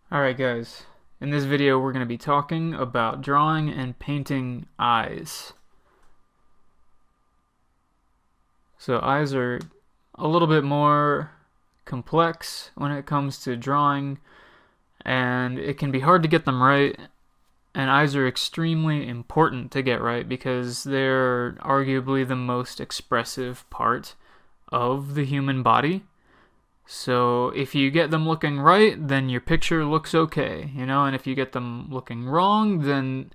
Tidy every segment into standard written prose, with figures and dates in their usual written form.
Alright guys, in this video we're going to be talking about drawing and painting eyes. So eyes are a little bit more complex when it comes to drawing, and it can be hard to get them right, and eyes are extremely important to get right because they're arguably the most expressive part of the human body. So if you get them looking right, then your picture looks okay, and if you get them looking wrong, then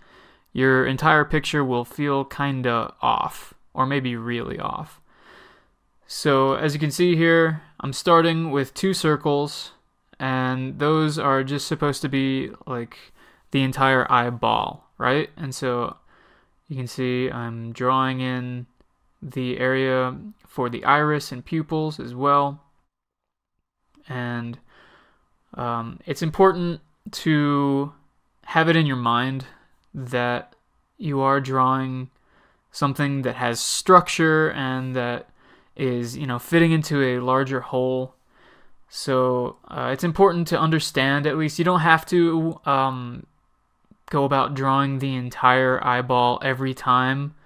your entire picture will feel kinda off, or maybe really off. So as you can see here, I'm starting with two circles, and those are just supposed to be like the entire eyeball, right? And so you can see I'm drawing in the area for the iris and pupils as well. And it's important to have it in your mind that you are drawing something that has structure and that is, fitting into a larger whole. So it's important to understand, at least you don't have to go about drawing the entire eyeball every time,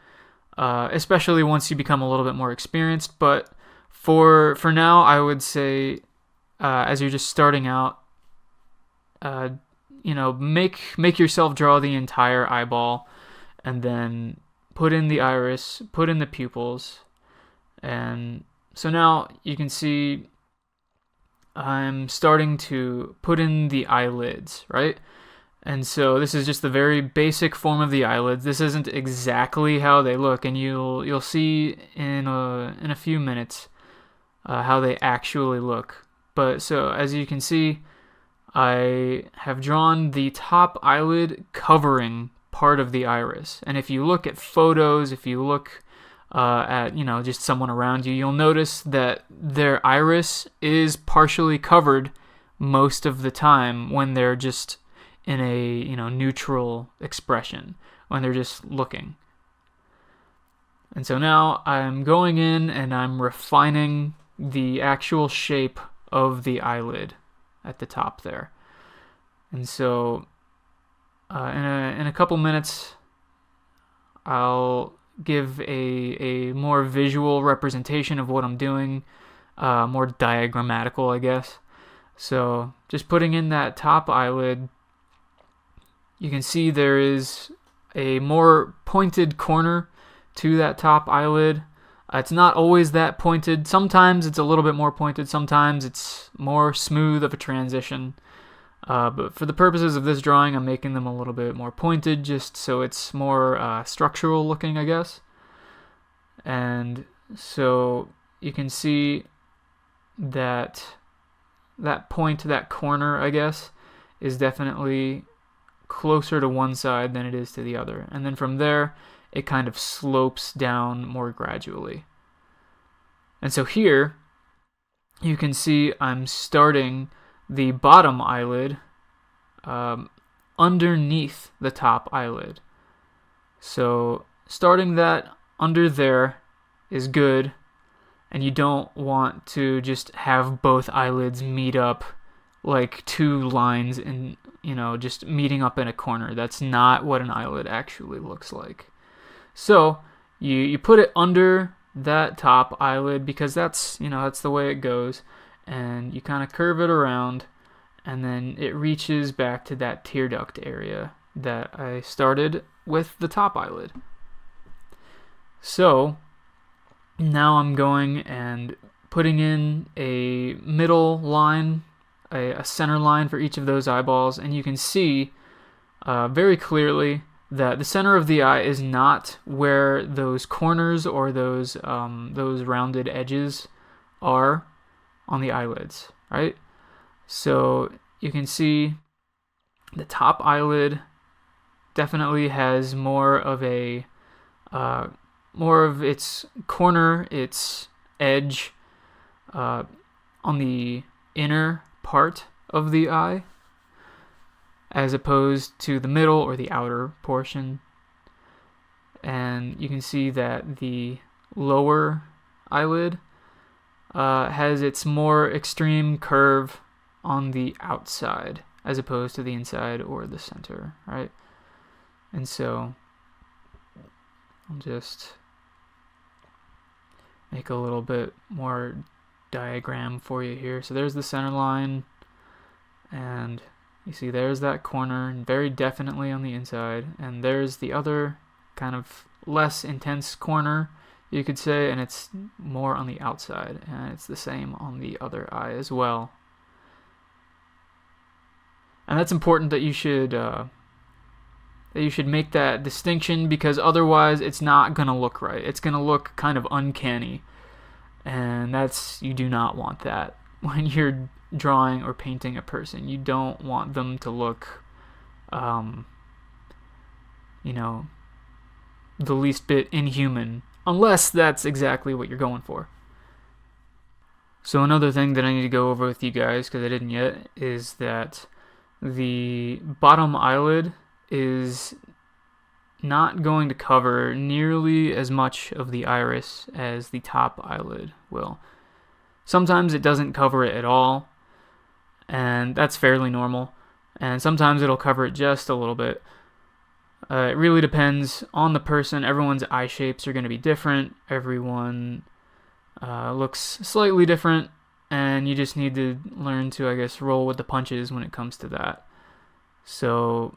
especially once you become a little bit more experienced. But for now, I would say as you're just starting out, make yourself draw the entire eyeball, and then put in the iris, put in the pupils, and so now you can see I'm starting to put in the eyelids, right? And so this is just the very basic form of the eyelids. This isn't exactly how they look, and you'll see in a few minutes how they actually look. But so as you can see, I have drawn the top eyelid covering part of the iris. And if you look at photos, if you look at just someone around you, you'll notice that their iris is partially covered most of the time when they're just in a neutral expression, when they're just looking. And so now I'm going in and I'm refining the actual shape of the eyelid at the top there. And so in a couple minutes I'll give a more visual representation of what I'm doing, more diagrammatical, I guess. So just putting in that top eyelid, you can see there is a more pointed corner to that top eyelid. It's not always that pointed. Sometimes it's a little bit more pointed. Sometimes it's more smooth of a transition. But for the purposes of this drawing, I'm making them a little bit more pointed just so it's more structural looking, I guess. And so you can see that that point, that corner, I guess, is definitely closer to one side than it is to the other. And then from there, it kind of slopes down more gradually. And so here, you can see I'm starting the bottom eyelid underneath the top eyelid. So starting that under there is good, and you don't want to just have both eyelids meet up like two lines in, just meeting up in a corner. That's not what an eyelid actually looks like. So you put it under that top eyelid because that's the way it goes, and you kind of curve it around, and then it reaches back to that tear duct area that I started with the top eyelid. So now I'm going and putting in a middle line, a center line for each of those eyeballs, and you can see very clearly that the center of the eye is not where those corners or those rounded edges are on the eyelids, right? So you can see the top eyelid definitely has more of its corner, its edge on the inner part of the eye, as opposed to the middle or the outer portion. And you can see that the lower eyelid has its more extreme curve on the outside, as opposed to the inside or the center, right? And so I'll just make a little bit more diagram for you here. So there's the center line, and you see there's that corner very definitely on the inside, and there's the other kind of less intense corner, you could say, and it's more on the outside, and it's the same on the other eye as well. And that's important that you should make that distinction, because otherwise it's not gonna look right. It's gonna look kind of uncanny, and you do not want that when you're drawing or painting a person. You don't want them to look, the least bit inhuman, unless that's exactly what you're going for. So another thing that I need to go over with you guys, because I didn't yet, is that the bottom eyelid is not going to cover nearly as much of the iris as the top eyelid will. Sometimes it doesn't cover it at all, and that's fairly normal, and sometimes it'll cover it just a little bit. It really depends on the person. Everyone's eye shapes are going to be different. Everyone looks slightly different, and you just need to learn to, I guess, roll with the punches when it comes to that. So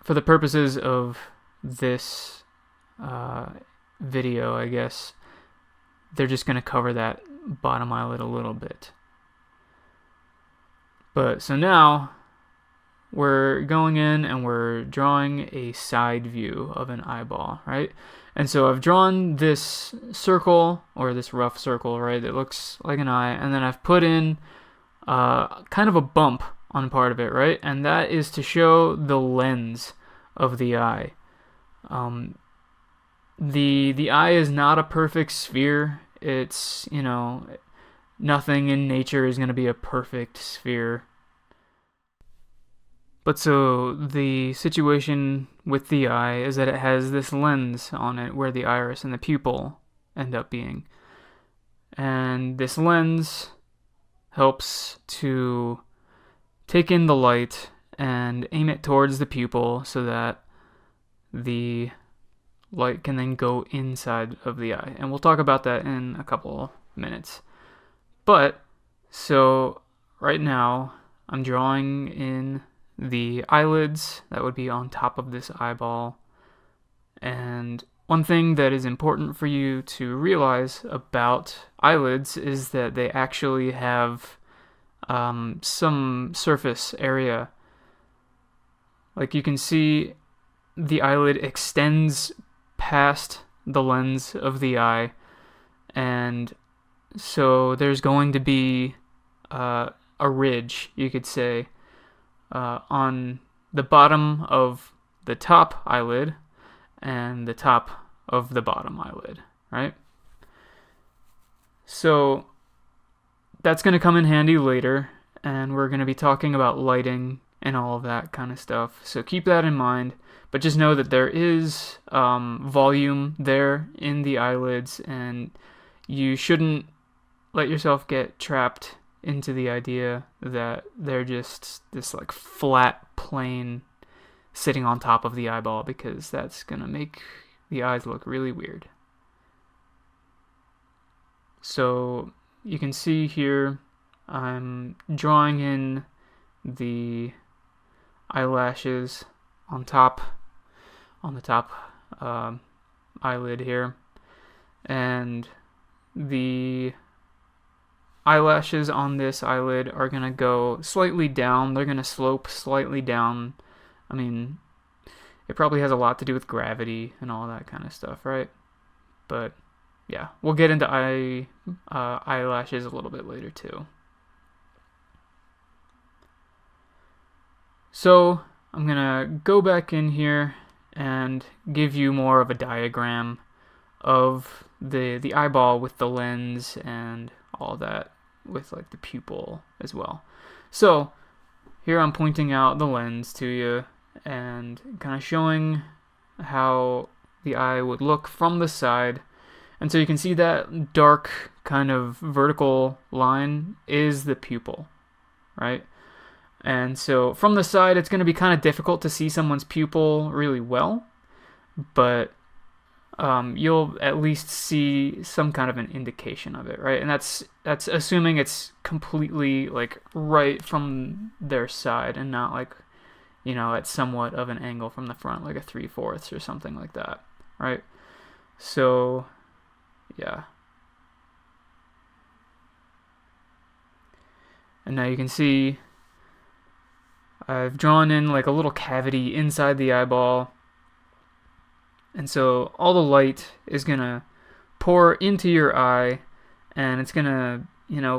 for the purposes of this video, I guess, they're just going to cover that bottom eyelid a little bit. But so now we're going in and we're drawing a side view of an eyeball, right? And so I've drawn this circle, or this rough circle, right, that looks like an eye, and then I've put in kind of a bump on part of it, right? And that is to show the lens of the eye. The eye is not a perfect sphere. It's, nothing in nature is going to be a perfect sphere. But so the situation with the eye is that it has this lens on it where the iris and the pupil end up being. And this lens helps to take in the light and aim it towards the pupil so that the light can then go inside of the eye. And we'll talk about that in a couple minutes. But so right now I'm drawing in the eyelids that would be on top of this eyeball. And one thing that is important for you to realize about eyelids is that they actually have some surface area. Like you can see, the eyelid extends past the lens of the eye, and so there's going to be a ridge, you could say, on the bottom of the top eyelid and the top of the bottom eyelid, right? So that's going to come in handy later, and we're going to be talking about lighting and all of that kind of stuff. So keep that in mind, but just know that there is volume there in the eyelids, and you shouldn't let yourself get trapped into the idea that they're just this like flat plane sitting on top of the eyeball, because that's gonna make the eyes look really weird. So you can see here I'm drawing in the eyelashes on the top eyelid here, and the eyelashes on this eyelid are going to go slightly down. They're going to slope slightly down. I mean, it probably has a lot to do with gravity and all that kind of stuff, right? But yeah, we'll get into eyelashes a little bit later too. So I'm going to go back in here and give you more of a diagram of the eyeball with the lens and all that, with like the pupil as well. So here I'm pointing out the lens to you and kind of showing how the eye would look from the side. And so you can see that dark kind of vertical line is the pupil, right? And so from the side, it's going to be kind of difficult to see someone's pupil really well, but you'll at least see some kind of an indication of it, right? And that's assuming it's completely like right from their side and not like, at somewhat of an angle from the front, like a 3/4 or something like that, right? So, yeah. And now you can see I've drawn in like a little cavity inside the eyeball. And so all the light is going to pour into your eye, and it's going to,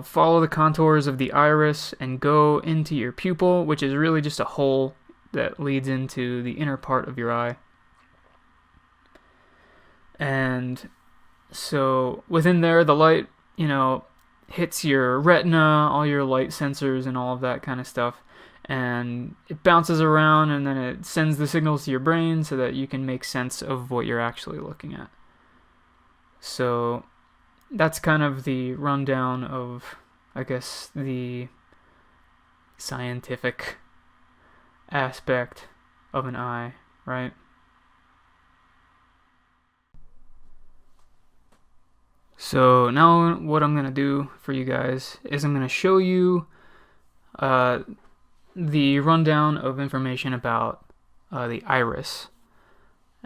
follow the contours of the iris and go into your pupil, which is really just a hole that leads into the inner part of your eye. And so within there, the light, hits your retina, all your light sensors and all of that kind of stuff. And it bounces around, and then it sends the signals to your brain so that you can make sense of what you're actually looking at. So that's kind of the rundown of, I guess, the scientific aspect of an eye, right? So now what I'm going to do for you guys is I'm going to show you the rundown of information about the iris.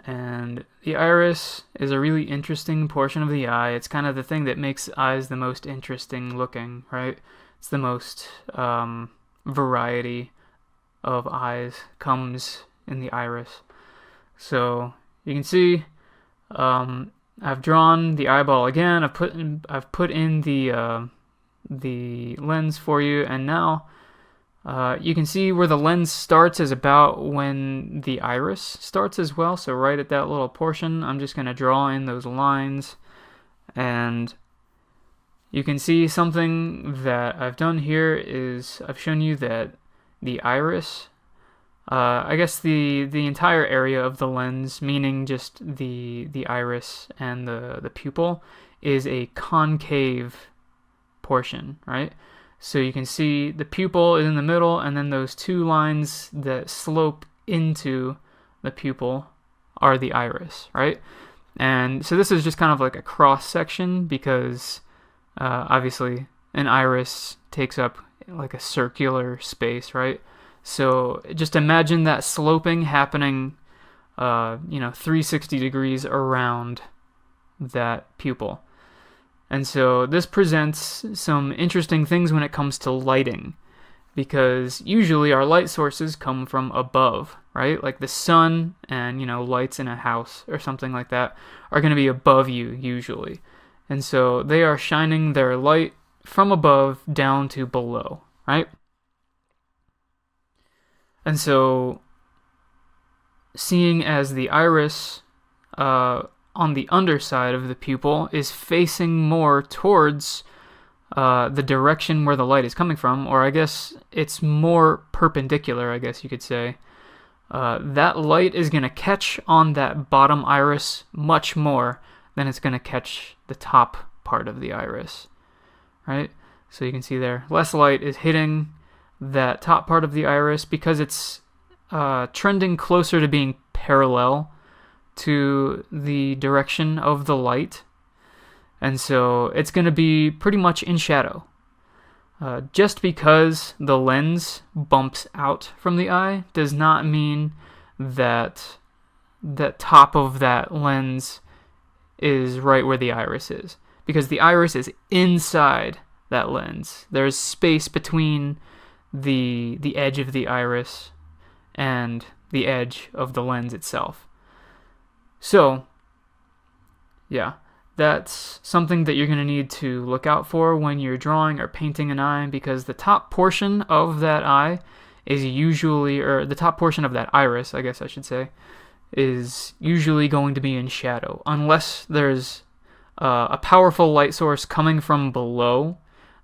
And the iris is a really interesting portion of the eye. It's kind of the thing that makes eyes the most interesting looking, right? It's the most variety of eyes comes in the iris. So you can see I've drawn the eyeball again. I've put in the lens for you, and now you can see where the lens starts is about when the iris starts as well. So right at that little portion, I'm just going to draw in those lines, and you can see something that I've done here is I've shown you that the iris, I guess the entire area of the lens, meaning just the iris and the pupil, is a concave portion, right? So you can see the pupil is in the middle, and then those two lines that slope into the pupil are the iris, right? And so this is just kind of like a cross section because obviously an iris takes up like a circular space, right? So just imagine that sloping happening 360 degrees around that pupil. And so this presents some interesting things when it comes to lighting, because usually our light sources come from above, right? Like the sun and, lights in a house or something like that are going to be above you usually. And so they are shining their light from above down to below, right? And so seeing as the iris on the underside of the pupil is facing more towards the direction where the light is coming from, or I guess it's more perpendicular, I guess you could say, that light is going to catch on that bottom iris much more than it's going to catch the top part of the iris, right? So you can see there, less light is hitting that top part of the iris because it's trending closer to being parallel to the direction of the light, and so it's going to be pretty much in shadow. Just because the lens bumps out from the eye does not mean that the top of that lens is right where the iris is, because the iris is inside that lens. There's space between the edge of the iris and the edge of the lens itself. So, yeah, that's something that you're going to need to look out for when you're drawing or painting an eye, because the top portion of that eye is usually, or the top portion of that iris, I guess I should say, is usually going to be in shadow, unless there's a powerful light source coming from below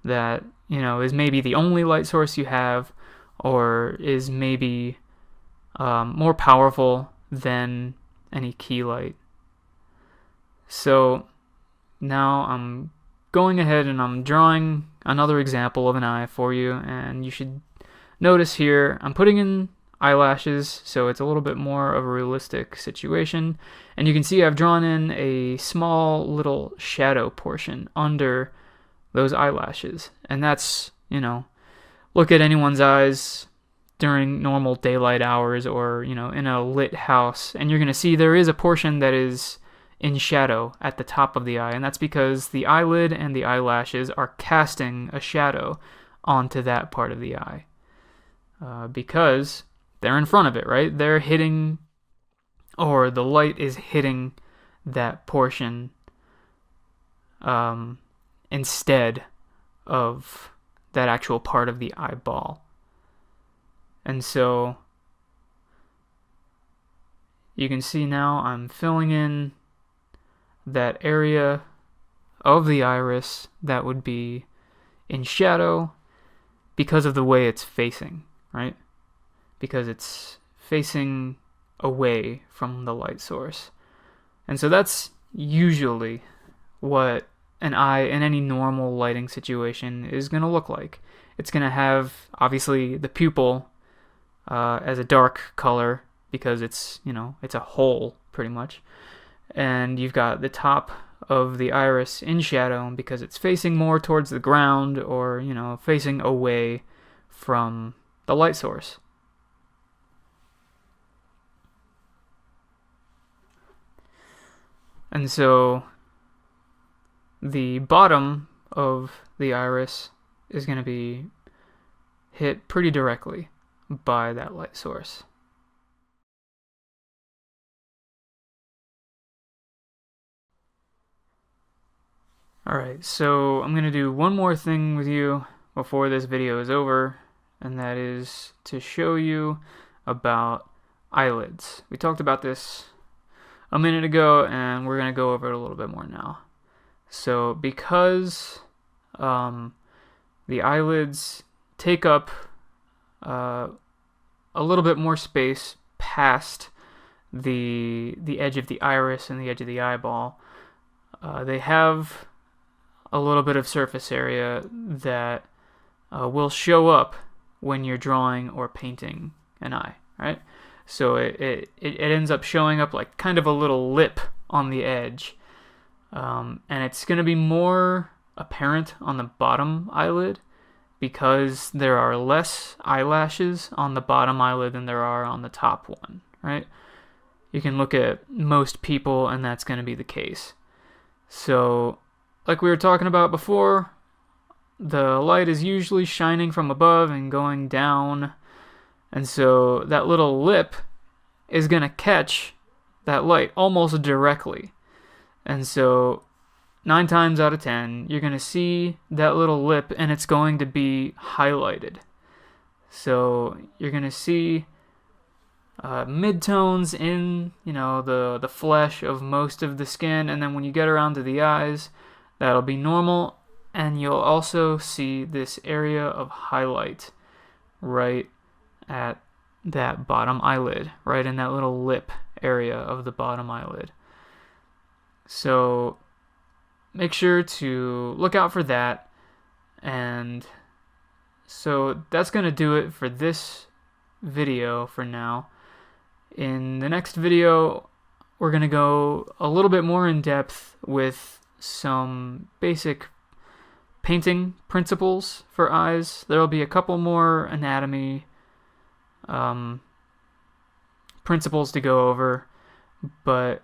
that, is maybe the only light source you have, or is maybe more powerful than any key light. So now I'm going ahead and I'm drawing another example of an eye for you, and you should notice here, I'm putting in eyelashes, so it's a little bit more of a realistic situation. And you can see I've drawn in a small little shadow portion under those eyelashes. And that's, look at anyone's eyes during normal daylight hours or, in a lit house, and you're going to see there is a portion that is in shadow at the top of the eye, and that's because the eyelid and the eyelashes are casting a shadow onto that part of the eye. Because they're in front of it, right? They're hitting, or the light is hitting that portion instead of that actual part of the eyeball. And so you can see now I'm filling in that area of the iris that would be in shadow because of the way it's facing, right? Because it's facing away from the light source. And so that's usually what an eye in any normal lighting situation is going to look like. It's going to have, obviously, the pupil as a dark color because it's, it's a hole pretty much. And you've got the top of the iris in shadow because it's facing more towards the ground or, facing away from the light source. And so the bottom of the iris is going to be hit pretty directly by that light source. Alright, so I'm going to do one more thing with you before this video is over, and that is to show you about eyelids. We talked about this a minute ago, and we're going to go over it a little bit more now. So because the eyelids take up a little bit more space past the edge of the iris and the edge of the eyeball, they have a little bit of surface area that will show up when you're drawing or painting an eye, right? So it ends up showing up like kind of a little lip on the edge. And it's going to be more apparent on the bottom eyelid because there are less eyelashes on the bottom eyelid than there are on the top one, right? You can look at most people and that's going to be the case. So, like we were talking about before, the light is usually shining from above and going down, and so that little lip is going to catch that light almost directly. And so 9 times out of 10, you're going to see that little lip and it's going to be highlighted. So you're going to see midtones in, the flesh of most of the skin, and then when you get around to the eyes, that'll be normal, and you'll also see this area of highlight right at that bottom eyelid, right in that little lip area of the bottom eyelid. So make sure to look out for that. And so that's going to do it for this video for now. In the next video, we're going to go a little bit more in depth with some basic painting principles for eyes. There'll be a couple more anatomy principles to go over, but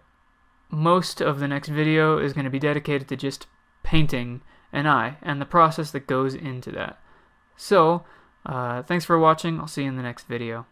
most of the next video is going to be dedicated to just painting an eye and the process that goes into that. So, thanks for watching. I'll see you in the next video.